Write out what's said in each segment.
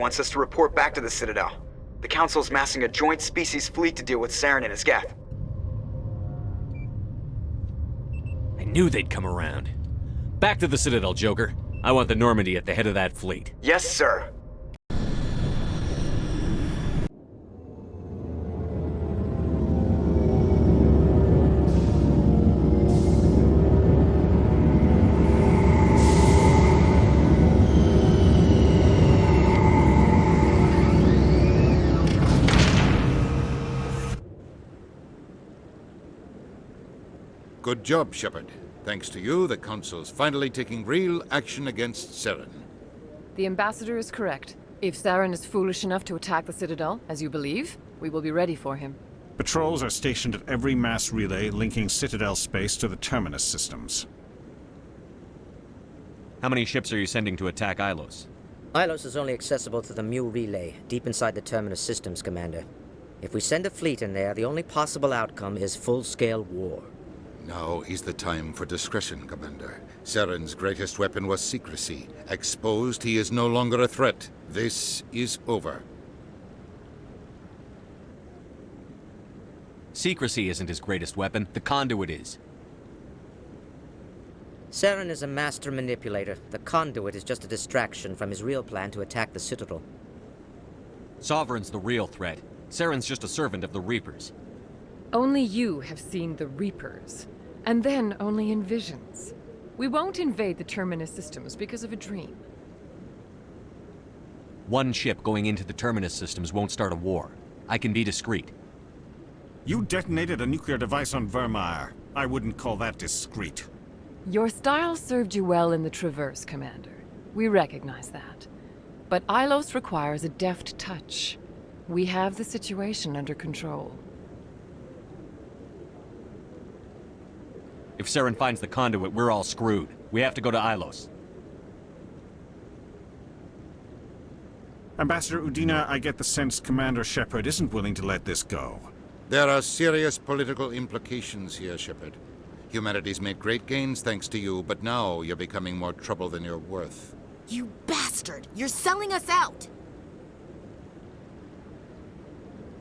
wants us to report back to the Citadel. The Council's massing a joint species fleet to deal with Saren and his geth. I knew they'd come around. Back to the Citadel, Joker. I want the Normady at the head of that fleet. Yes, sir. Good job, Shepard. Thanks to you, the Council's finally taking real action against Saren. The Ambassador is correct. If Saren is foolish enough to attack the Citadel, as you believe, we will be ready for him. Patrols are stationed at every mass relay linking Citadel space to the Terminus systems. How many ships are you sending to attack Ilos? Ilos is only accessible to the Mu relay, deep inside the Terminus systems, Commander. If we send a fleet in there, the only possible outcome is full-scale war. Now is the time for discretion, Commander. Saren's greatest weapon was secrecy. Exposed, he is no longer a threat. This is over. Secrecy isn't his greatest weapon. The conduit is. Saren is a master manipulator. The conduit is just a distraction from his real plan to attack the Citadel. Sovereign's the real threat. Saren's just a servant of the Reapers. Only you have seen the Reapers, and then only in visions. We won't invade the Terminus systems because of a dream. One ship going into the Terminus systems won't start a war. I can be discreet. You detonated a nuclear device on Vermeer. I wouldn't call that discreet. Your style served you well in the Traverse, Commander. We recognize that. But Ilos requires a deft touch. We have the situation under control. If Saren finds the conduit, we're all screwed. We have to go to Ilos. Ambassador Udina, I get the sense Commander Shepard isn't willing to let this go. There are serious political implications here, Shepard. Humanity's made great gains thanks to you, but now you're becoming more trouble than you're worth. You bastard! You're selling us out!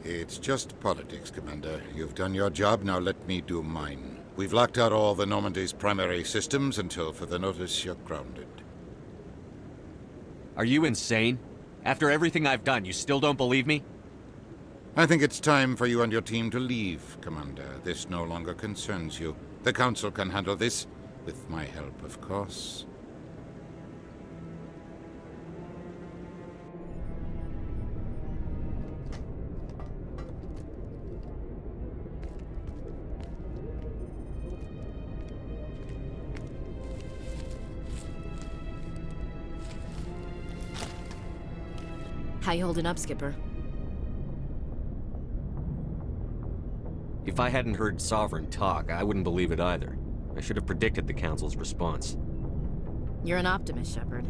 It's just politics, Commander. You've done your job, now let me do mine. We've locked out all the Normandy's primary systems until further notice you're grounded. Are you insane? After everything I've done, you still don't believe me? I think it's time for you and your team to leave, Commander. This no longer concerns you. The Council can handle this, with my help, of course. How you holding up, Skipper? If I hadn't heard Sovereign talk, I wouldn't believe it either. I should have predicted the Council's response. You're an optimist, Shepard.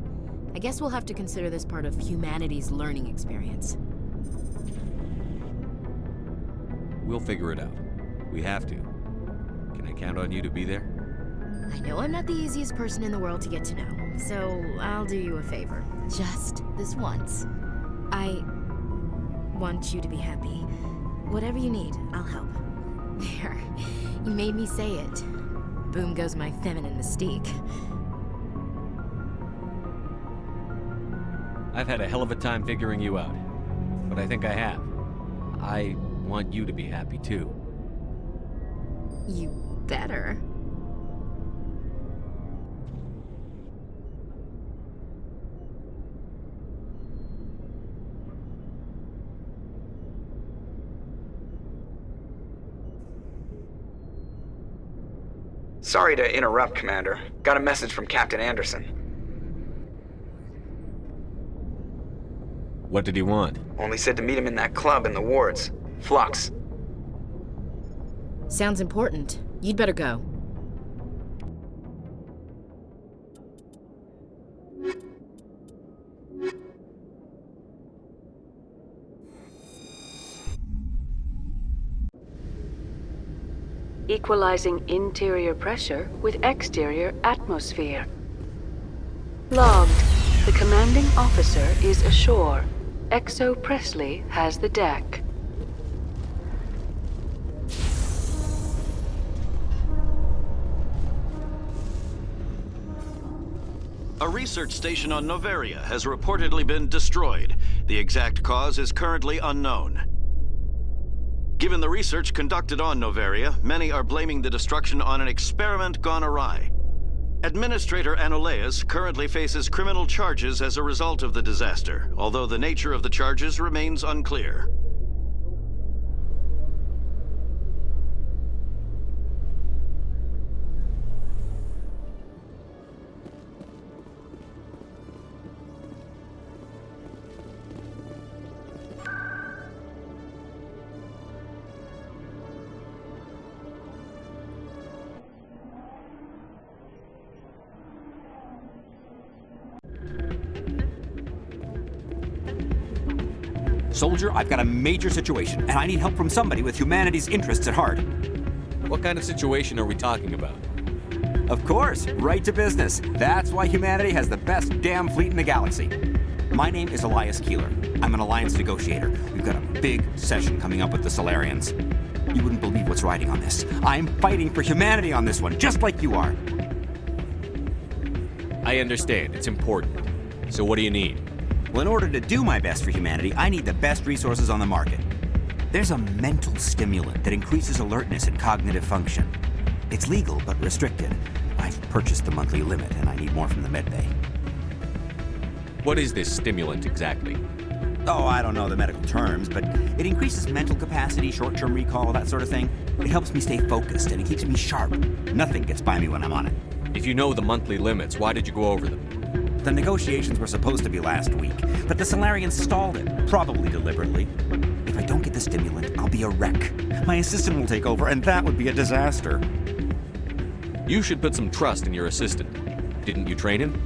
I guess we'll have to consider this part of humanity's learning experience. We'll figure it out. We have to. Can I count on you to be there? I know I'm not the easiest person in the world to get to know, so I'll do you a favor. Just this once. I want you to be happy. Whatever you need, I'll help. There. You made me say it. Boom goes my feminine mystique. I've had a hell of a time figuring you out. But I think I have. I want you to be happy, too. You better. Sorry to interrupt, Commander. Got a message from Captain Anderson. What did he want? Only said to meet him in that club in the wards. Flux. Sounds important. You'd better go. Equalizing interior pressure with exterior atmosphere. Logged. The commanding officer is ashore. Exo Presley has the deck. A research station on Noveria has reportedly been destroyed. The exact cause is currently unknown. Given the research conducted on Noveria, many are blaming the destruction on an experiment gone awry. Administrator Anoleus currently faces criminal charges as a result of the disaster, although the nature of the charges remains unclear. Soldier, I've got a major situation, and I need help from somebody with humanity's interests at heart. What kind of situation are we talking about? Of course, right to business. That's why humanity has the best damn fleet in the galaxy. My name is Elias Keeler. I'm an alliance negotiator. We've got a big session coming up with the Solarians. You wouldn't believe what's riding on this. I'm fighting for humanity on this one, just like you are. I understand. It's important. So what do you need? Well, in order to do my best for humanity, I need the best resources on the market. There's a mental stimulant that increases alertness and cognitive function. It's legal, but restricted. I've purchased the monthly limit, and I need more from the medbay. What is this stimulant exactly? Oh, I don't know the medical terms, but it increases mental capacity, short-term recall, that sort of thing. It helps me stay focused, and it keeps me sharp. Nothing gets by me when I'm on it. If you know the monthly limits, why did you go over them? The negotiations were supposed to be last week, but the Solarians stalled it, probably deliberately. If I don't get the stimulant, I'll be a wreck. My assistant will take over, and that would be a disaster. You should put some trust in your assistant. Didn't you train him?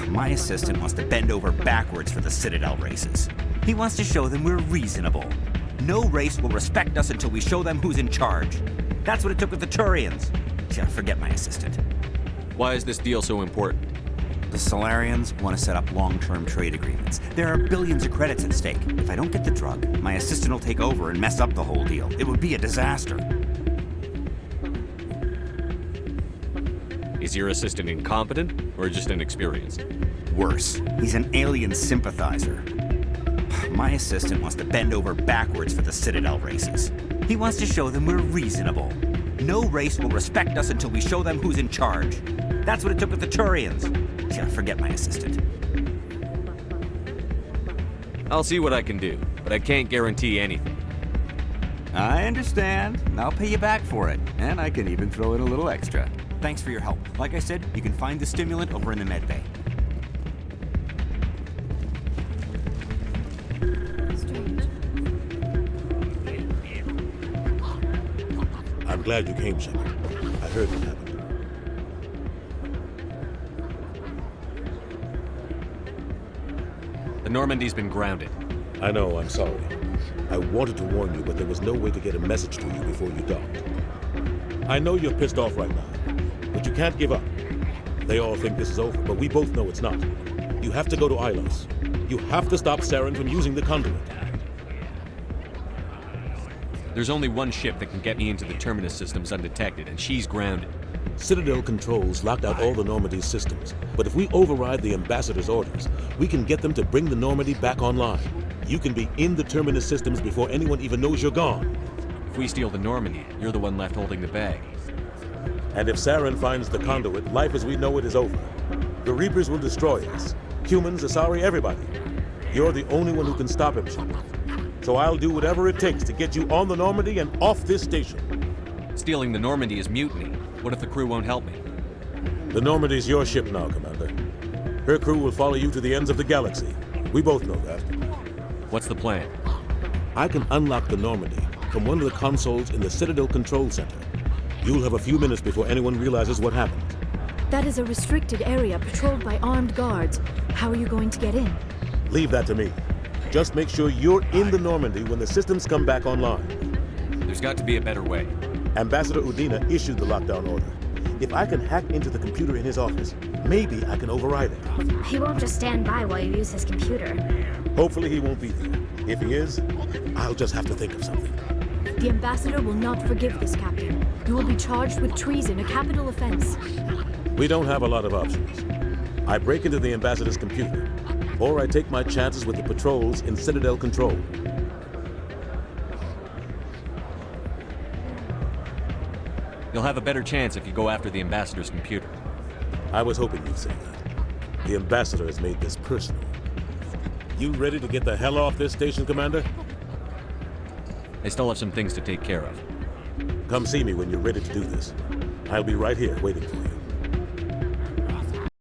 My assistant wants to bend over backwards for the Citadel races. He wants to show them we're reasonable. No race will respect us until we show them who's in charge. That's what it took with the Turians. Yeah, forget my assistant. Why is this deal so important? The Solarians want to set up long-term trade agreements. There are billions of credits at stake. If I don't get the drug, my assistant will take over and mess up the whole deal. It would be a disaster. Is your assistant incompetent or just inexperienced? Worse, he's an alien sympathizer. My assistant wants to bend over backwards for the Citadel races. He wants to show them we're reasonable. No race will respect us until we show them who's in charge. That's what it took with the Turians. Yeah, forget my assistant. I'll see what I can do, but I can't guarantee anything. I understand. I'll pay you back for it. And I can even throw in a little extra. Thanks for your help. Like I said, you can find the stimulant over in the medbay. Strange. I'm glad you came, Shepard. I heard what happened. The Normandy's been grounded. I know, I'm sorry. I wanted to warn you, but there was no way to get a message to you before you docked. I know you're pissed off right now, but you can't give up. They all think this is over, but we both know it's not. You have to go to Ilos. You have to stop Saren from using the conduit. There's only one ship that can get me into the Terminus systems undetected, and she's grounded. Citadel controls locked out all the Normandy's systems, but if we override the Ambassador's orders, we can get them to bring the Normandy back online. You can be in the Terminus systems before anyone even knows you're gone. If we steal the Normandy, you're the one left holding the bag. And if Saren finds the conduit, life as we know it is over. The Reapers will destroy us. Humans, Asari, everybody. You're the only one who can stop him, Shepard. So I'll do whatever it takes to get you on the Normandy and off this station. Stealing the Normandy is mutiny. What if the crew won't help me? The Normandy's your ship now, Commander. Her crew will follow you to the ends of the galaxy. We both know that. What's the plan? I can unlock the Normandy from one of the consoles in the Citadel Control Center. You'll have a few minutes before anyone realizes what happened. That is a restricted area patrolled by armed guards. How are you going to get in? Leave that to me. Just make sure you're in the Normandy when the systems come back online. There's got to be a better way. Ambassador Udina issued the lockdown order. If I can hack into the computer in his office, maybe I can override it. He won't just stand by while you use his computer. Hopefully he won't be there. If he is, I'll just have to think of something. The Ambassador will not forgive this, Captain. You will be charged with treason, a capital offense. We don't have a lot of options. I break into the Ambassador's computer, or I take my chances with the patrols in Citadel control. You'll have a better chance if you go after the Ambassador's computer. I was hoping you'd say that. The Ambassador has made this personal. You ready to get the hell off this station, Commander? I still have some things to take care of. Come see me when you're ready to do this. I'll be right here waiting for you.